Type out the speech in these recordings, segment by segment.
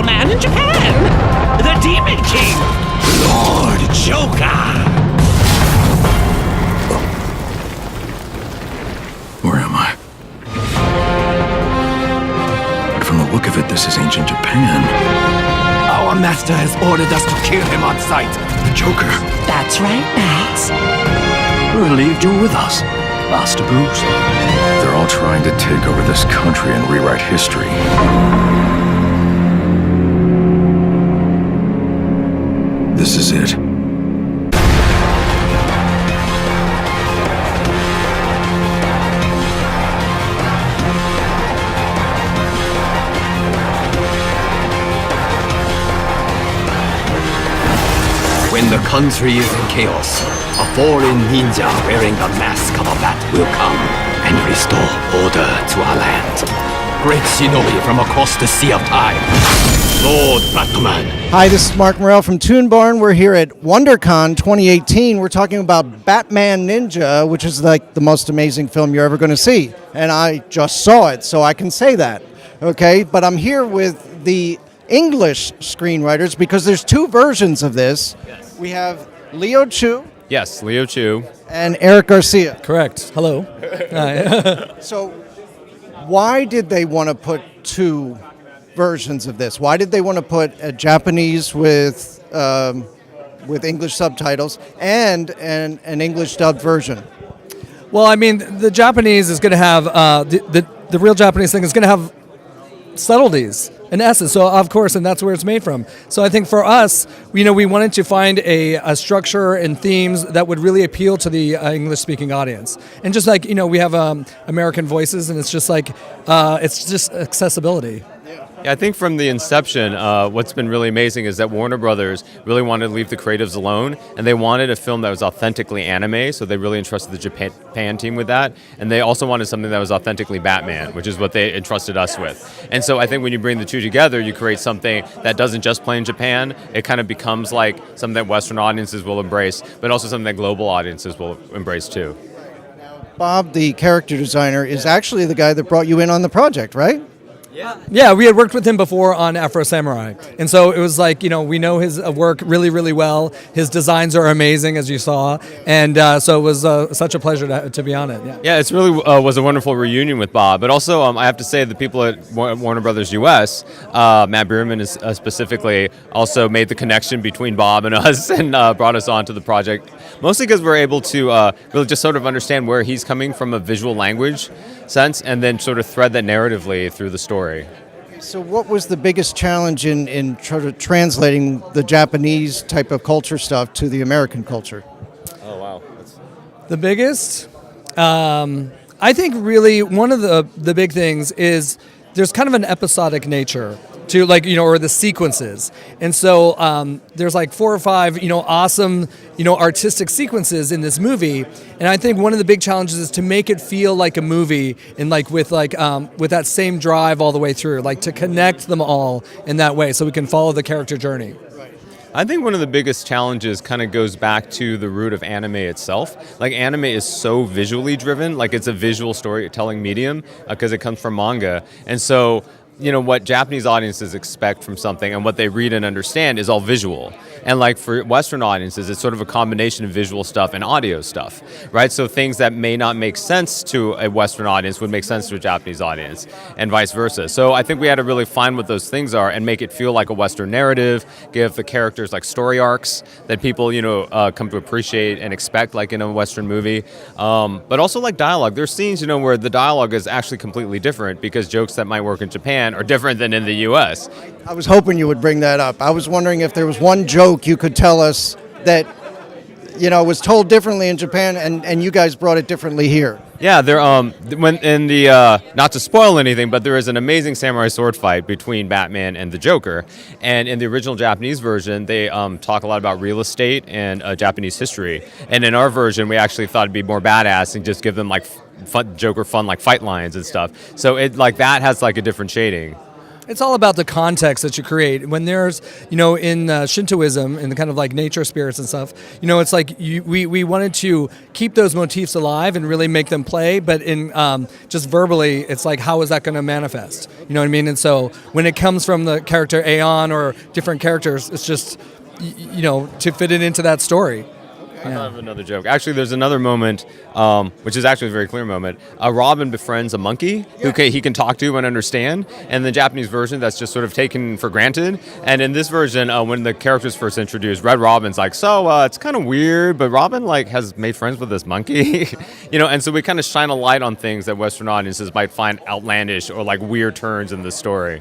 powerful man in Japan. The Demon King, Lord Joker. Where am I? But from the look of it, this is ancient Japan. Our master has ordered us to kill him on sight. The Joker. That's right, Max. We're relieved you're with us, Master Bruce. They're all trying to take over this country and rewrite history. This is it. When the country is in chaos, a foreign ninja wearing the mask of a bat will come and restore order to our land. Great shinobi from across the sea of time, Lord Batman. Hi, this is Marc Morrell from ToonBarn. We're here at WonderCon 2018. We're talking about Batman Ninja, which is like the most amazing film you're ever going to see. And I just saw it, so I can say that. Okay, but I'm here with the English screenwriters because there's two versions of this. Yes. We have Leo Chu. Yes, Leo Chu. And Eric Garcia. Correct. Hello. So why did they want to put two versions of this? Why did they want to put a Japanese with English subtitles and an English dubbed version? Well, I mean, the Japanese is going to have the real Japanese thing is going to have subtleties and essence. So of course, and that's where it's made from. So I think for us, we wanted to find a structure and themes that would really appeal to the English-speaking audience. And just like we have American voices, and it's just like it's just accessibility. Yeah, I think from the inception, what's been really amazing is that Warner Brothers really wanted to leave the creatives alone, and they wanted a film that was authentically anime, so they really entrusted the Japan team with that, and they also wanted something that was authentically Batman, which is what they entrusted us with. And so I think when you bring the two together, you create something that doesn't just play in Japan, it kind of becomes like something that Western audiences will embrace, but also something that global audiences will embrace too. Bob, the character designer, is actually the guy that brought you in on the project, right? Yeah, we had worked with him before on Afro Samurai. And so it was like, we know his work really, really well. His designs are amazing, as you saw. And so it was such a pleasure to be on it. Yeah, it's really was a wonderful reunion with Bob. But also, I have to say, the people at Warner Brothers US, Matt Bierman is specifically also made the connection between Bob and us and brought us onto the project. Mostly because we're able to really just sort of understand where he's coming from a visual language sense and then sort of thread that narratively through the story. So what was the biggest challenge in translating the Japanese type of culture stuff to the American culture? Oh, wow. The biggest? I think really one of the big things is there's kind of an episodic nature to or the sequences. And so there's like 4 or 5, awesome, artistic sequences in this movie. And I think one of the big challenges is to make it feel like a movie and with that same drive all the way through, to connect them all in that way so we can follow the character journey. I think one of the biggest challenges kind of goes back to the root of anime itself. Anime is so visually driven, it's a visual storytelling medium because it comes from manga. And so what Japanese audiences expect from something and what they read and understand is all visual. And for Western audiences, it's sort of a combination of visual stuff and audio stuff, right? So things that may not make sense to a Western audience would make sense to a Japanese audience and vice versa. So I think we had to really find what those things are and make it feel like a Western narrative, give the characters story arcs that people, come to appreciate and expect in a Western movie. But also dialogue. There's scenes, where the dialogue is actually completely different because jokes that might work in Japan are different than in the U.S. I was hoping you would bring that up. I was wondering if there was one joke you could tell us that, was told differently in Japan and you guys brought it differently here. Yeah, there. When in the not to spoil anything, but there is an amazing samurai sword fight between Batman and the Joker, and in the original Japanese version, they talk a lot about real estate and Japanese history. And in our version, we actually thought it'd be more badass and just give them fun Joker fun fight lines and stuff. So it that has a different shading. It's all about the context that you create. When there's, in Shintoism, in the kind of like nature spirits and stuff, it's like we wanted to keep those motifs alive and really make them play, but in just verbally, it's like, how is that going to manifest? You know what I mean? And so when it comes from the character Aeon or different characters, it's just, to fit it into that story. I thought of another joke. Actually, there's another moment, which is actually a very clear moment. Robin befriends a monkey who he can talk to and understand. And the Japanese version, that's just sort of taken for granted. And in this version, when the character's first introduced, Red Robin's like, so it's kind of weird, but Robin has made friends with this monkey. And so we kind of shine a light on things that Western audiences might find outlandish or like weird turns in the story.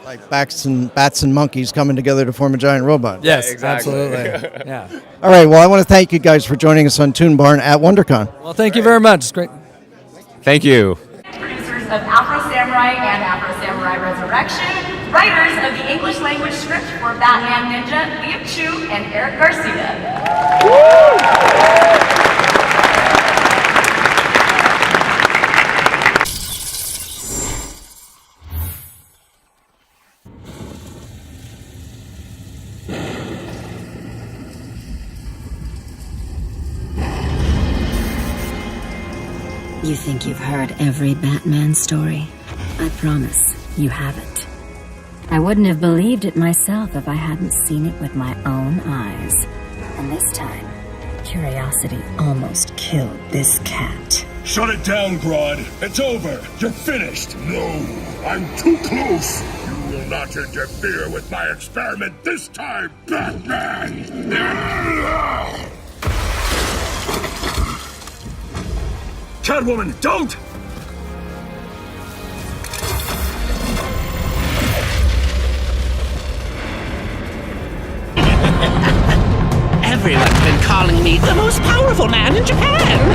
Like bats and monkeys coming together to form a giant robot. Yes, exactly. absolutely. Yeah. All right, well, I want to thank you guys for joining us on ToonBarn at WonderCon. Well, thank you very much. It's great. Thank you. Producers of Afro Samurai and Afro Samurai Resurrection, writers of the English language script for Batman Ninja, Liam Chu and Eric Garcia. Woo! You think you've heard every Batman story? I promise you haven't. I wouldn't have believed it myself if I hadn't seen it with my own eyes. And this time, curiosity almost killed this cat. Shut it down, Grodd. It's over. You're finished. No, I'm too close. You will not interfere with my experiment this time, Batman! Catwoman, don't! Everyone's been calling me the most powerful man in Japan.